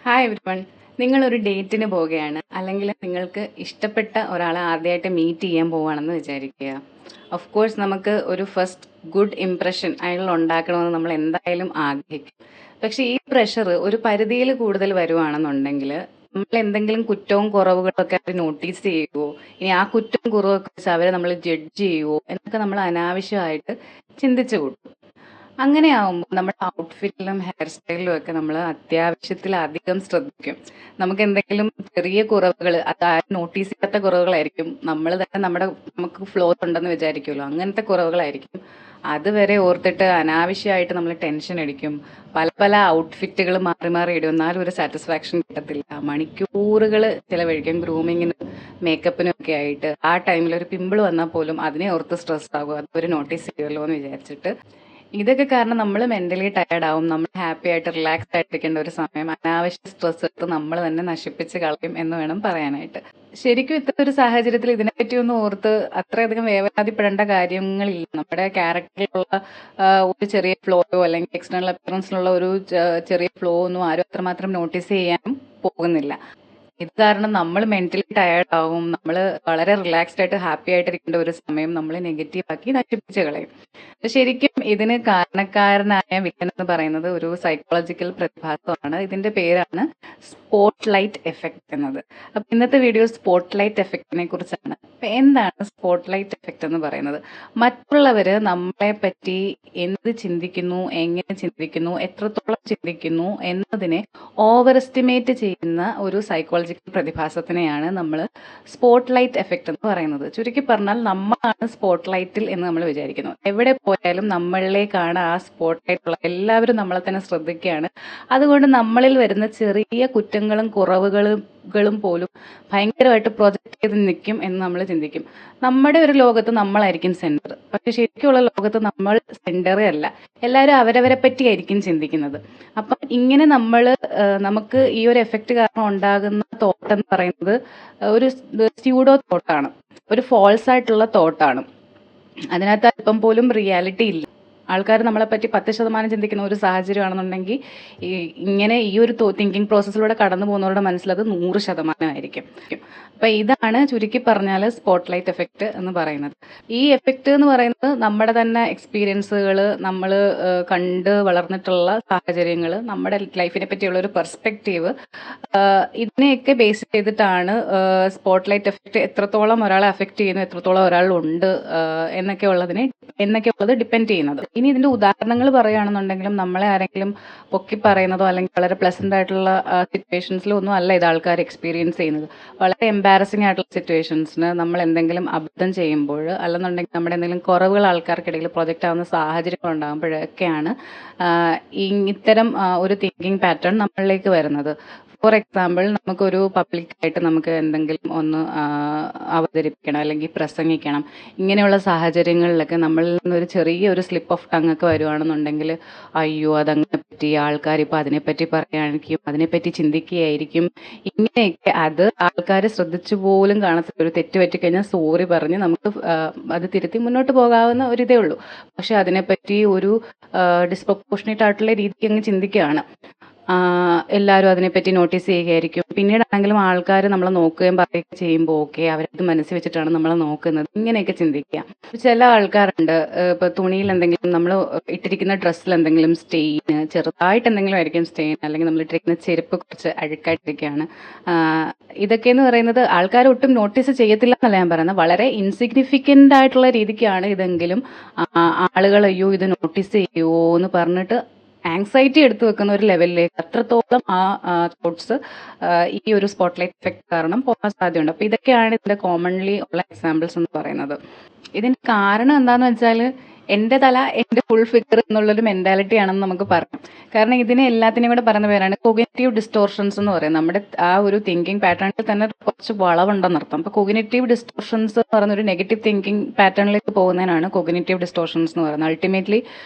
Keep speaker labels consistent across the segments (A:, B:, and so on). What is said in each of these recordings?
A: Hi everyone. നിങ്ങളൊരു ഡേറ്റിന് പോവുകയാണ്, അല്ലെങ്കിൽ നിങ്ങൾക്ക് ഇഷ്ടപ്പെട്ട ഒരാളെ ആദ്യമായിട്ട് മീറ്റ് ചെയ്യാൻ പോവുകയാണെന്ന് വിചാരിക്കുക. ഓഫ് കോഴ്സ് നമുക്ക് ഒരു ഫസ്റ്റ് ഗുഡ് ഇംപ്രഷൻ അയാൾ ഉണ്ടാക്കണമെന്ന് നമ്മൾ എന്തായാലും ആഗ്രഹിക്കും. പക്ഷെ ഈ പ്രഷർ ഒരു പരിധിയിൽ കൂടുതൽ വരുവാണെന്നുണ്ടെങ്കിൽ നമ്മൾ എന്തെങ്കിലും കുറ്റവും കുറവുകളും ഒക്കെ അവർ നോട്ടീസ് ചെയ്യുമോ, ഇനി ആ കുറ്റവും കുറവൊക്കെ വെച്ച് അവരെ നമ്മൾ ജഡ്ജ് ചെയ്യുമോ എന്നൊക്കെ നമ്മൾ അനാവശ്യമായിട്ട് ചിന്തിച്ചു കൂട്ടും. അങ്ങനെയാവുമ്പോൾ നമ്മുടെ ഔട്ട്ഫിറ്റിലും ഹെയർ സ്റ്റൈലിലും ഒക്കെ നമ്മൾ അത്യാവശ്യത്തിലധികം ശ്രദ്ധിക്കും. നമുക്ക് എന്തെങ്കിലും ചെറിയ കുറവുകൾ, അത് ആരും നോട്ടീസ് ചെയ്യാത്ത കുറവുകളായിരിക്കും. നമ്മൾ തന്നെ നമുക്ക് ഫ്ലോസ് ഉണ്ടെന്ന് വിചാരിക്കുമല്ലോ, അങ്ങനത്തെ കുറവുകളായിരിക്കും. അതുവരെ ഓർത്തിട്ട് അനാവശ്യമായിട്ട് നമ്മൾ ടെൻഷൻ അടിക്കും. പല പല ഔട്ട്ഫിറ്റുകൾ മാറി മാറി ഇടും, എന്നാലും ഒരു സാറ്റിസ്ഫാക്ഷൻ കിട്ടത്തില്ല. മണിക്കൂറുകൾ ചിലവഴിക്കും ഗ്രൂമിങ്ങിനും മേക്കപ്പിനും ഒക്കെ ആയിട്ട്. ആ ടൈമിൽ ഒരു പിമ്പിൾ വന്നാൽ പോലും അതിനെ ഓർത്ത് സ്ട്രെസ് ആകും, അതൊരു നോട്ടീസ് ചെയ്യുമല്ലോ എന്ന് വിചാരിച്ചിട്ട്. ഇതൊക്കെ കാരണം നമ്മൾ മെന്റലി ടയർഡ് ആവും. നമ്മൾ ഹാപ്പി ആയിട്ട് റിലാക്സ് ആയിട്ടിരിക്കേണ്ട ഒരു സമയം അനാവശ്യ സ്ട്രെസ് എടുത്ത് നമ്മൾ തന്നെ നശിപ്പിച്ച് കളയും എന്ന് വേണം പറയാനായിട്ട്. ശരിക്കും ഇത്തരം ഒരു സാഹചര്യത്തിൽ ഇതിനെപ്പറ്റി ഒന്ന് ഓർത്ത് അത്രയധികം വേവലാതിപ്പെടേണ്ട കാര്യങ്ങളില്ല. നമ്മുടെ ക്യാരക്ടറിലുള്ള ഒരു ചെറിയ ഫ്ലോയോ അല്ലെങ്കിൽ എക്സ്റ്റേണൽ അപ്പിയറൻസിലുള്ള ഒരു ചെറിയ ഫ്ലോ ഒന്നും ആരും അത്രമാത്രം നോട്ടീസ് ചെയ്യാനും പോകുന്നില്ല. ഇത് കാരണം നമ്മൾ മെന്റലി ടയർഡ് ആവും. നമ്മൾ വളരെ റിലാക്സ്ഡ് ആയിട്ട് ഹാപ്പി ആയിട്ടിരിക്കേണ്ട ഒരു സമയം നമ്മൾ നെഗറ്റീവ് ആക്കി നശിപ്പിച്ച് കളയും. ശരിക്കും ഇതിന് കാരണക്കാരനായ വില്ലൻ എന്ന് പറയുന്നത് ഒരു സൈക്കോളജിക്കൽ പ്രതിഭാസമാണ്. ഇതിന്റെ പേരാണ് സ്പോട്ട് ലൈറ്റ് എഫക്ട് എന്നത്. അപ്പൊ ഇന്നത്തെ വീഡിയോ സ്പോട്ട് ലൈറ്റ് എഫക്റ്റിനെ കുറിച്ചാണ്. അപ്പൊ എന്താണ് സ്പോട്ട് ലൈറ്റ് എഫക്ട് എന്ന് പറയുന്നത്? മറ്റുള്ളവര് നമ്മളെ പറ്റി എന്ത് ചിന്തിക്കുന്നു, എങ്ങനെ ചിന്തിക്കുന്നു, എത്രത്തോളം ചിന്തിക്കുന്നു എന്നതിനെ ഓവർ എസ്റ്റിമേറ്റ് ചെയ്യുന്ന ഒരു സൈക്കോളജിക്കൽ പ്രതിഭാസത്തിനെയാണ് നമ്മൾ സ്പോട്ട് ലൈറ്റ് എഫക്ട് എന്ന് പറയുന്നത്. ചുരുക്കി പറഞ്ഞാൽ നമ്മളാണ് സ്പോട്ട് ലൈറ്റിൽ എന്ന് നമ്മൾ വിചാരിക്കുന്നു. എവിടെ പോയാലും നമ്മളിലേക്കാണ് ആ സ്പോട്ട് ലൈറ്റ് ഉള്ളത്. എല്ലാവരും നമ്മളെ തന്നെ ശ്രദ്ധിക്കുകയാണ്. അതുകൊണ്ട് നമ്മളിൽ വരുന്ന ചെറിയ കുറ്റങ്ങളും കുറവുകളും പോലും ഭയങ്കരമായിട്ട് പ്രൊജക്ട് ചെയ്ത് നിൽക്കും എന്ന് നമ്മൾ ചിന്തിക്കും. നമ്മുടെ ഒരു ലോകത്ത് നമ്മളായിരിക്കും സെന്റർ, പക്ഷെ ശരിക്കുള്ള ലോകത്ത് നമ്മൾ സെന്ററേ അല്ല. എല്ലാവരും അവരവരെ പറ്റിയായിരിക്കും ചിന്തിക്കുന്നത്. അപ്പം ഇങ്ങനെ നമുക്ക് ഈ ഒരു എഫക്റ്റ് കാരണം ഉണ്ടാകുന്ന തോട്ട് എന്ന് പറയുന്നത് ഒരു സ്യൂഡോ തോട്ടാണ്, ഒരു ഫോൾസ് ആയിട്ടുള്ള തോട്ടാണ്. അതിനകത്ത് അല്പം പോലും റിയാലിറ്റി ഇല്ല. ആൾക്കാർ നമ്മളെപ്പറ്റി 10% ചിന്തിക്കുന്ന ഒരു സാഹചര്യമാണെന്നുണ്ടെങ്കിൽ ഇങ്ങനെ ഈ ഒരു തിങ്കിങ് പ്രോസസ്സിലൂടെ കടന്നു പോകുന്നവരുടെ മനസ്സിലത് 100% അപ്പൊ ഇതാണ് ചുരുക്കി പറഞ്ഞാൽ സ്പോട്ട് ലൈറ്റ് എഫക്റ്റ് എന്ന് പറയുന്നത്. ഈ എഫക്റ്റ് എന്ന് പറയുന്നത് നമ്മുടെ തന്നെ എക്സ്പീരിയൻസുകൾ, നമ്മൾ കണ്ട് വളർന്നിട്ടുള്ള സാഹചര്യങ്ങൾ, നമ്മുടെ ലൈഫിനെ പറ്റിയുള്ള ഒരു പെർസ്പെക്റ്റീവ്, ഇതിനെയൊക്കെ ബേസ് ചെയ്തിട്ടാണ് സ്പോട്ട് ലൈറ്റ് എഫക്റ്റ് എത്രത്തോളം ഒരാളെ അഫക്റ്റ് ചെയ്യുന്നു, എത്രത്തോളം ഒരാളുണ്ട് എന്നൊക്കെ ഉള്ളത് ഡിപ്പെൻഡ് ചെയ്യുന്നത്. ഇനി ഇതിന്റെ ഉദാഹരണങ്ങൾ പറയുകയാണെന്നുണ്ടെങ്കിലും നമ്മളെ ആരെങ്കിലും പൊക്കി പറയുന്നതോ അല്ലെങ്കിൽ വളരെ പ്ലസന്റ് ആയിട്ടുള്ള സിറ്റുവേഷൻസിലോ ഒന്നും അല്ല ഇത് ആൾക്കാർ എക്സ്പീരിയൻസ് ചെയ്യുന്നത്. വളരെ എംബാരസിംഗ് ആയിട്ടുള്ള സിറ്റുവേഷൻസിന് നമ്മൾ എന്തെങ്കിലും അബദ്ധം ചെയ്യുമ്പോൾ, അല്ലെന്നുണ്ടെങ്കിൽ നമ്മുടെ എന്തെങ്കിലും കുറവുകൾ ആൾക്കാർക്കിടയിൽ പ്രൊജക്റ്റ് ആവുന്ന സാഹചര്യങ്ങൾ ഉണ്ടാകുമ്പോഴൊക്കെയാണ് ഇത്തരം ഒരു തിങ്കിങ് പാറ്റേൺ നമ്മളിലേക്ക് വരുന്നത്. ഫോർ എക്സാമ്പിൾ, നമുക്കൊരു പബ്ലിക്കായിട്ട് നമുക്ക് എന്തെങ്കിലും ഒന്ന് അവതരിപ്പിക്കണം അല്ലെങ്കിൽ പ്രസംഗിക്കണം. ഇങ്ങനെയുള്ള സാഹചര്യങ്ങളിലൊക്കെ നമ്മളിൽ നിന്നൊരു ചെറിയൊരു സ്ലിപ്പ് ഓഫ് ടങ് ഒക്കെ വരുവാണെന്നുണ്ടെങ്കിൽ, അയ്യോ അതങ്ങനെ പറ്റി, ആൾക്കാർ ഇപ്പോൾ അതിനെപ്പറ്റി പറയുകയായിരിക്കും, അതിനെപ്പറ്റി ചിന്തിക്കുകയായിരിക്കും, ഇങ്ങനെയൊക്കെ അത് ആൾക്കാർ ശ്രദ്ധിച്ചു പോലും കാണത്തില്ല. ഒരു തെറ്റ് പറ്റിക്കഴിഞ്ഞാൽ സോറി പറഞ്ഞ് നമുക്ക് അത് തിരുത്തി മുന്നോട്ട് പോകാവുന്ന ഒരിതേ ഉള്ളൂ. പക്ഷെ അതിനെപ്പറ്റി ഒരു ഡിസ്പ്രപ്പോർഷനേറ്റ് ആയിട്ടുള്ള രീതിക്ക് അങ്ങ് ചിന്തിക്കുകയാണ്. എല്ലാവരും അതിനെപ്പറ്റി നോട്ടീസ് ചെയ്യുകയായിരിക്കും. പിന്നീടാണെങ്കിലും ആൾക്കാർ നമ്മളെ നോക്കുകയും പറയുകയും ചെയ്യുമ്പോൾ ഓക്കെ, അവരത് മനസ്സിൽ വെച്ചിട്ടാണ് നമ്മളെ നോക്കുന്നത്, ഇങ്ങനെയൊക്കെ ചിന്തിക്കുക. ചില ആൾക്കാരുണ്ട്, ഇപ്പൊ തുണിയിൽ എന്തെങ്കിലും, നമ്മൾ ഇട്ടിരിക്കുന്ന ഡ്രസ്സിൽ എന്തെങ്കിലും സ്റ്റെയിന്, ചെറുതായിട്ട് എന്തെങ്കിലും ആയിരിക്കും സ്റ്റെയിൻ, അല്ലെങ്കിൽ നമ്മൾ ഇട്ടിരിക്കുന്ന ചെരുപ്പ് കുറച്ച് അഴുക്കായിട്ടിരിക്കുകയാണ്. ഇതൊക്കെ എന്ന് പറയുന്നത് ആൾക്കാർ ഒട്ടും നോട്ടീസ് ചെയ്യത്തില്ല എന്നല്ല ഞാൻ പറയുന്നത്, വളരെ ഇൻസിഗ്നിഫിക്കൻ്റ് ആയിട്ടുള്ള രീതിക്കാണ് ഇതെങ്കിലും ആളുകൾ അയ്യോ ഇത് നോട്ടീസ് ചെയ്യുമോ എന്ന് പറഞ്ഞിട്ട് ആങ്സൈറ്റി എടുത്തു വെക്കുന്ന ഒരു ലെവലിലേക്ക് അത്രത്തോളം ആ തോട്ട്സ് ഈ ഒരു സ്പോട്ട്ലൈറ്റ് എഫക്ട് കാരണം പോകാൻ സാധ്യതയുണ്ട്. അപ്പൊ ഇതൊക്കെയാണ് ഇതിന്റെ കോമൺലി ഉള്ള എക്സാമ്പിൾസ് എന്ന് പറയുന്നത്. ഇതിന്റെ കാരണം എന്താന്ന് വെച്ചാൽ എന്റെ തല എന്റെ ഫുൾ ഫിഗർ എന്നുള്ളൊരു മെന്റാലിറ്റി ആണെന്ന് നമുക്ക് പറയാം. കാരണം ഇതിനെ എല്ലാത്തിനെയും കൂടെ പറയുന്ന പേരാണ് കോഗ്നിറ്റീവ് ഡിസ്റ്റോർഷൻസ് എന്ന് പറയുന്നത്. നമ്മുടെ ആ ഒരു തിങ്കിങ് പാറ്റേണിൽ തന്നെ കുറച്ച് വളവുണ്ടെന്നർത്ഥം. അപ്പൊ കോഗ്നിറ്റീവ് ഡിസ്റ്റോർഷൻസ് എന്ന് പറയുന്ന ഒരു നെഗറ്റീവ് തിങ്കിങ് പാറ്റേണിലേക്ക് പോകുന്നതിനാണ് കോഗ്നിറ്റീവ് ഡിസ്റ്റോർഷൻസ് എന്ന് പറയുന്നത്. അൾട്ടിമേറ്റ്ലി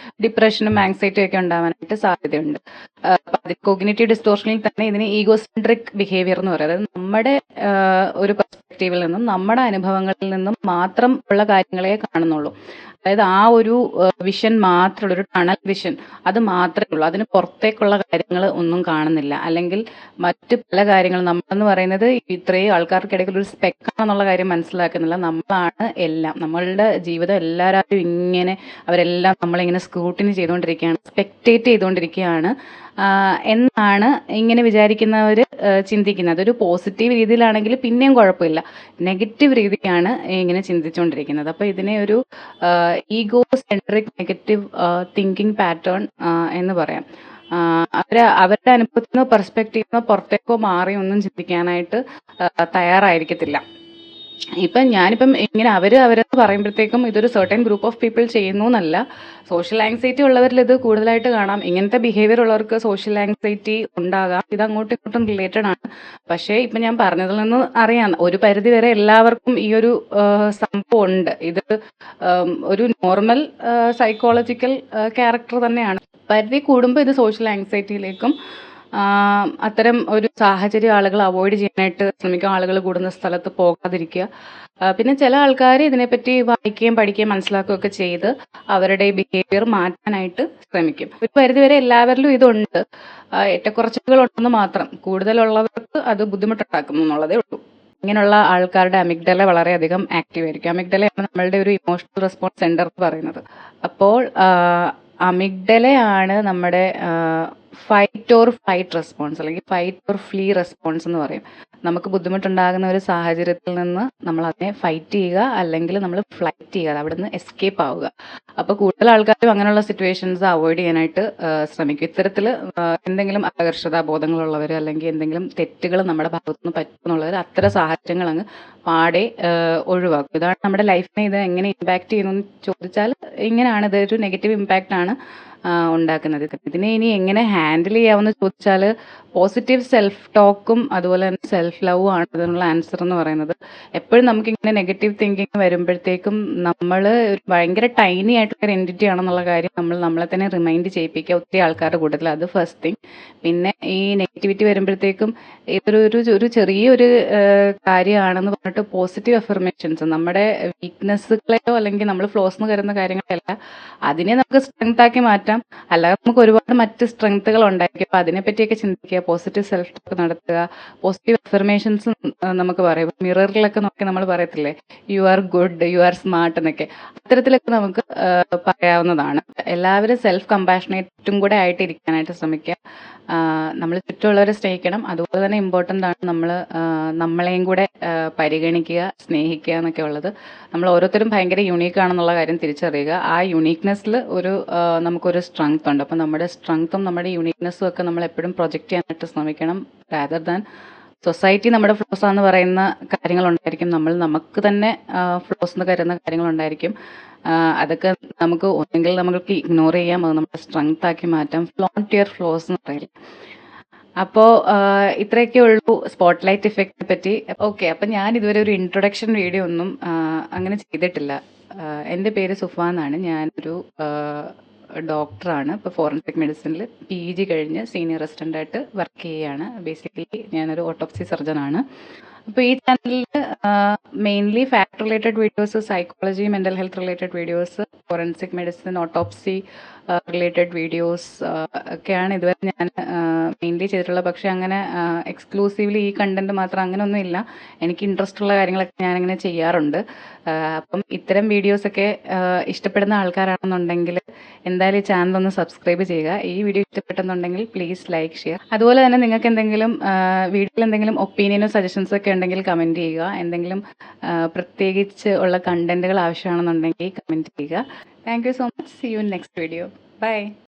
A: ഡിപ്രഷനും ആങ്സൈറ്റിയും ഒക്കെ ഉണ്ടാവാനായിട്ട് സാധ്യതയുണ്ട്. കോഗ്നിറ്റീവ് ഡിസ്റ്റോർഷനിൽ തന്നെ ഇതിന് ഈഗോസെൻട്രിക് ബിഹേവിയർ എന്ന് പറയുന്നത് നമ്മുടെ ഒരു പെർസ്പെക്റ്റീവിൽ നിന്നും നമ്മുടെ അനുഭവങ്ങളിൽ നിന്നും മാത്രം ഉള്ള കാര്യങ്ങളെ കാണുന്നുള്ളൂ. അതായത് ആ ഒരു വിഷൻ മാത്രമുള്ള ഒരു ടണൽ വിഷൻ, അത് മാത്രമേ ഉള്ളൂ. അതിന് പുറത്തേക്കുള്ള കാര്യങ്ങൾ ഒന്നും കാണുന്നില്ല. അല്ലെങ്കിൽ മറ്റ് പല കാര്യങ്ങളും നമ്മളെന്ന് പറയുന്നത് ഇത്രയും ആൾക്കാർക്കിടയിൽ ഒരു സ്പെക്കാണെന്നുള്ള കാര്യം മനസ്സിലാക്കുന്നില്ല. നമ്മളാണ് എല്ലാം. നമ്മളുടെ ജീവിതം എല്ലാവരും ഇങ്ങനെ അവരെല്ലാം നമ്മളിങ്ങനെ സ്ക്രൂട്ടിനി ചെയ്തുകൊണ്ടിരിക്കുകയാണ്, സ്പെക്ടേറ്റ് ചെയ്തുകൊണ്ടിരിക്കുകയാണ് എന്നാണ് ഇങ്ങനെ വിചാരിക്കുന്നവർ ചിന്തിക്കുന്നത്. അതൊരു പോസിറ്റീവ് രീതിയിലാണെങ്കിൽ പിന്നെയും കുഴപ്പമില്ല. നെഗറ്റീവ് രീതിക്കാണ് ഇങ്ങനെ ചിന്തിച്ചുകൊണ്ടിരിക്കുന്നത്. അപ്പോൾ ഇതിനെ ഒരു ego centric negative thinking pattern എന്ന് പറയാം. അവരുടെ അനുഭവത്തിനോ പെർസ്പെക്റ്റീവിനോ പുറത്തേക്കോ മാറി ഒന്നും ചിന്തിക്കാനായിട്ട് തയ്യാറായിരിക്കത്തില്ല. ഞാനിപ്പം ഇങ്ങനെ അവരെന്ന് പറയുമ്പോഴത്തേക്കും ഇതൊരു സർട്ടൻ ഗ്രൂപ്പ് ഓഫ് പീപ്പിൾ ചെയ്യുന്നു എന്നല്ല. സോഷ്യൽ ആങ്സൈറ്റി ഉള്ളവരിൽ ഇത് കൂടുതലായിട്ട് കാണാം. ഇങ്ങനത്തെ ബിഹേവിയർ ഉള്ളവർക്ക് സോഷ്യൽ ആങ്സൈറ്റി ഉണ്ടാകാം. ഇത് അങ്ങോട്ടും ഇങ്ങോട്ടും റിലേറ്റഡ് ആണ്. പക്ഷേ ഇപ്പം ഞാൻ പറഞ്ഞതിൽ നിന്ന് അറിയാം, ഒരു പരിധി വരെ എല്ലാവർക്കും ഈ ഒരു സംഭവം ഉണ്ട്. ഇത് ഒരു നോർമൽ സൈക്കോളജിക്കൽ ക്യാരക്ടർ തന്നെയാണ്. പരിധി കൂടുമ്പോൾ ഇത് സോഷ്യൽ ആങ്സൈറ്റിയിലേക്കും അത്തരം ഒരു സാഹചര്യം ആളുകൾ അവോയ്ഡ് ചെയ്യാനായിട്ട് ശ്രമിക്കുക. ആളുകൾ കൂടുന്ന സ്ഥലത്ത് പോകാതിരിക്കുക. പിന്നെ ചില ആൾക്കാർ ഇതിനെപ്പറ്റി വായിക്കുകയും പഠിക്കുകയും മനസ്സിലാക്കുകയൊക്കെ ചെയ്ത് അവരുടെ ബിഹേവിയർ മാറ്റാനായിട്ട് ശ്രമിക്കും. ഒരു പരിധിവരെ എല്ലാവരിലും ഇതുണ്ട്. ഏറ്റക്കുറച്ചിലുകളുണ്ടെന്ന് മാത്രം. കൂടുതലുള്ളവർക്ക് അത് ബുദ്ധിമുട്ടുണ്ടാക്കുന്നു എന്നുള്ളതേ ഉള്ളൂ. ഇങ്ങനെയുള്ള ആൾക്കാരുടെ അമിഗ്ഡല വളരെയധികം ആക്റ്റീവ് ആയിരിക്കും. അമിഗ്ഡലയാണ് നമ്മളുടെ ഒരു ഇമോഷണൽ റെസ്പോൺസ് സെന്റർ എന്ന് പറയുന്നത്. അപ്പോൾ അമിഗ്ഡലയാണ് നമ്മുടെ ഫൈറ്റ് ഓർ ഫ്ലൈറ്റ് റെസ്പോൺസ്, അല്ലെങ്കിൽ ഫൈറ്റ് ഓർ ഫ്ലീ റെസ്പോൺസ് എന്ന് പറയും. നമുക്ക് ബുദ്ധിമുട്ടുണ്ടാകുന്ന ഒരു സാഹചര്യത്തിൽ നിന്ന് നമ്മൾ അതിനെ ഫൈറ്റ് ചെയ്യുക, അല്ലെങ്കിൽ നമ്മൾ ഫ്ലൈറ്റ് ചെയ്യുക, അവിടെ നിന്ന് എസ്കേപ്പ് ആവുക. അപ്പോൾ കൂടുതൽ ആൾക്കാരും അങ്ങനെയുള്ള സിറ്റുവേഷൻസ് അവോയ്ഡ് ചെയ്യാനായിട്ട് ശ്രമിക്കും. ഇത്തരത്തിൽ എന്തെങ്കിലും അപകർഷതാബോധങ്ങളുള്ളവർ, അല്ലെങ്കിൽ എന്തെങ്കിലും തെറ്റുകൾ നമ്മുടെ ഭാഗത്തുനിന്ന് പറ്റുന്നുള്ളവർ അത്തരം സാഹചര്യങ്ങൾ അങ്ങ് പാടെ ഒഴിവാക്കും. ഇതാണ് നമ്മുടെ ലൈഫിനെ ഇത് എങ്ങനെ ഇമ്പാക്ട് ചെയ്യുന്നു എന്ന് ചോദിച്ചാൽ ഇങ്ങനെയാണ്. ഇതൊരു നെഗറ്റീവ് ഇമ്പാക്റ്റ് ആണ് ഉണ്ടാക്കുന്നത്. ഇതിനെ ഇനി എങ്ങനെ ഹാൻഡിൽ ചെയ്യാമെന്ന് ചോദിച്ചാൽ പോസിറ്റീവ് സെൽഫ് ടോക്കും അതുപോലെ തന്നെ സെൽഫ് ലവും ആണ് ഇതിനുള്ള ആൻസർ എന്ന് പറയുന്നത്. എപ്പോഴും നമുക്കിങ്ങനെ നെഗറ്റീവ് തിങ്കിങ് വരുമ്പോഴത്തേക്കും നമ്മൾ ഭയങ്കര ടൈനി ആയിട്ടുള്ള ഒരു എൻറ്റിറ്റി ആണെന്നുള്ള കാര്യം നമ്മളെ തന്നെ റിമൈൻഡ് ചെയ്യിപ്പിക്കുക ഒത്തിരി ആൾക്കാരുടെ കൂട്ടത്തിൽ. അത് ഫസ്റ്റ് തിങ്. പിന്നെ ഈ നെഗറ്റിവിറ്റി വരുമ്പോഴത്തേക്കും ഇതൊരു ചെറിയൊരു കാര്യമാണെന്ന് പറഞ്ഞിട്ട് പോസിറ്റീവ് അഫർമേഷൻസ്, നമ്മുടെ വീക്ക്നെസ്സുകളെയോ അല്ലെങ്കിൽ നമ്മൾ ഫ്ലോസ് എന്ന് കരുതുന്ന കാര്യങ്ങളല്ല, അതിനെ നമുക്ക് സ്ട്രെങ്ത് ആക്കി മാറ്റാം. അല്ലാതെ നമുക്ക് ഒരുപാട് മറ്റ് സ്ട്രെങ്ത്തുകൾ ഉണ്ടായിരിക്കും. അപ്പോൾ അതിനെപ്പറ്റിയൊക്കെ ചിന്തിക്കുക, പോസിറ്റീവ് സെൽഫ് ടോക്ക് നടത്തുക, പോസിറ്റീവ് അഫർമേഷൻസ് നമുക്ക് പറയും. മിററിലൊക്കെ നോക്കി നമ്മൾ പറയത്തില്ലേ, you are good, you are smart എന്നൊക്കെ, അത്തരത്തിലൊക്കെ നമുക്ക് പറയാവുന്നതാണ്. എല്ലാവരും സെൽഫ് കമ്പാഷനേറ്റും കൂടെ ആയിട്ട് ഇരിക്കാനായിട്ട് ശ്രമിക്കുക. നമ്മൾ ചുറ്റുമുള്ളവരെ സ്നേഹിക്കണം. അതുപോലെ തന്നെ ഇമ്പോർട്ടൻ്റ് ആണ് നമ്മൾ നമ്മളെയും കൂടെ പരിഗണിക്കുക, സ്നേഹിക്കുക എന്നൊക്കെ ഉള്ളത്. നമ്മൾ ഓരോരുത്തരും ഭയങ്കര യുണീക്ക് ആണെന്നുള്ള കാര്യം തിരിച്ചറിയുക. ആ യുണീക്നെസ്സിൽ നമുക്കൊരു സ്ട്രെങ്ത് ഉണ്ട്. അപ്പം നമ്മുടെ സ്ട്രെങ്ത്തും നമ്മുടെ യുണീക്നെസ്സും ഒക്കെ നമ്മൾ എപ്പോഴും പ്രൊജക്റ്റ് ചെയ്യാനായിട്ട് ശ്രമിക്കണം. റാദർ ദാൻ സൊസൈറ്റി നമ്മുടെ ഫ്ലോസ് ആണെന്ന് പറയുന്ന കാര്യങ്ങളുണ്ടായിരിക്കും, നമുക്ക് തന്നെ ഫ്ലോസ് എന്ന് കരുതുന്ന കാര്യങ്ങളുണ്ടായിരിക്കും. അതൊക്കെ നമുക്ക് ഒന്നെങ്കിൽ നമുക്ക് ഇഗ്നോർ ചെയ്യാം, അത് നമ്മുടെ സ്ട്രെങ്ത് ആക്കി മാറ്റാം. ഫ്ലോണ്ട് യുവർ ഫ്ലോസ് എന്ന് പറയില്ല. അപ്പോൾ ഇത്രയൊക്കെ ഉള്ളൂ സ്പോട്ട്ലൈറ്റ് ഇഫക്റ്റിനെ പറ്റി. ഓക്കെ, അപ്പം ഞാൻ ഇതുവരെ ഒരു ഇൻട്രൊഡക്ഷൻ വീഡിയോ ഒന്നും അങ്ങനെ ചെയ്തിട്ടില്ല. എൻ്റെ പേര് സുഫ എന്നാണ്. ഞാനൊരു ഡോക്ടറാണ്. ഇപ്പോൾ ഫോറൻസിക് മെഡിസിനിൽ PG കഴിഞ്ഞ് സീനിയർ അസിസ്റ്റൻ്റായിട്ട് വർക്ക് ചെയ്യുകയാണ്. ബേസിക്കലി ഞാനൊരു ഓട്ടോപ്സി സർജനാണ്. അപ്പോൾ ഈ ചാനലിൽ mainly fact related videos, psychology, mental health related videos, forensic medicine, autopsy related videos ഒക്കെയാണ് ഇതുവരെ ഞാൻ മെയിൻലി ചെയ്തിട്ടുള്ളത്. പക്ഷേ അങ്ങനെ എക്സ്ക്ലൂസീവ്ലി ഈ കണ്ടന്റ് മാത്രം അങ്ങനെയൊന്നും ഇല്ല. എനിക്ക് ഇൻട്രസ്റ്റ് ഉള്ള കാര്യങ്ങളൊക്കെ ഞാനിങ്ങനെ ചെയ്യാറുണ്ട്. അപ്പം ഇത്തരം വീഡിയോസൊക്കെ ഇഷ്ടപ്പെടുന്ന ആൾക്കാരാണെന്നുണ്ടെങ്കിൽ എന്തായാലും ഈ ചാനൽ ഒന്ന് സബ്സ്ക്രൈബ് ചെയ്യുക. ഈ വീഡിയോ ഇഷ്ടപ്പെട്ടെന്നുണ്ടെങ്കിൽ പ്ലീസ് ലൈക്ക്, ഷെയർ. അതുപോലെ തന്നെ നിങ്ങൾക്ക് എന്തെങ്കിലും വീഡിയോയിൽ എന്തെങ്കിലും ഒപ്പീനിയനോ സജഷൻസോ ഒക്കെ ഉണ്ടെങ്കിൽ കമൻറ്റ് ചെയ്യുക. എന്തെങ്കിലും പ്രത്യേകിച്ച് ഉള്ള കണ്ടന്റുകൾ ആവശ്യമാണെന്നുണ്ടെങ്കിൽ കമൻറ്റ് ചെയ്യുക. Thank you so much. See you in next video. By.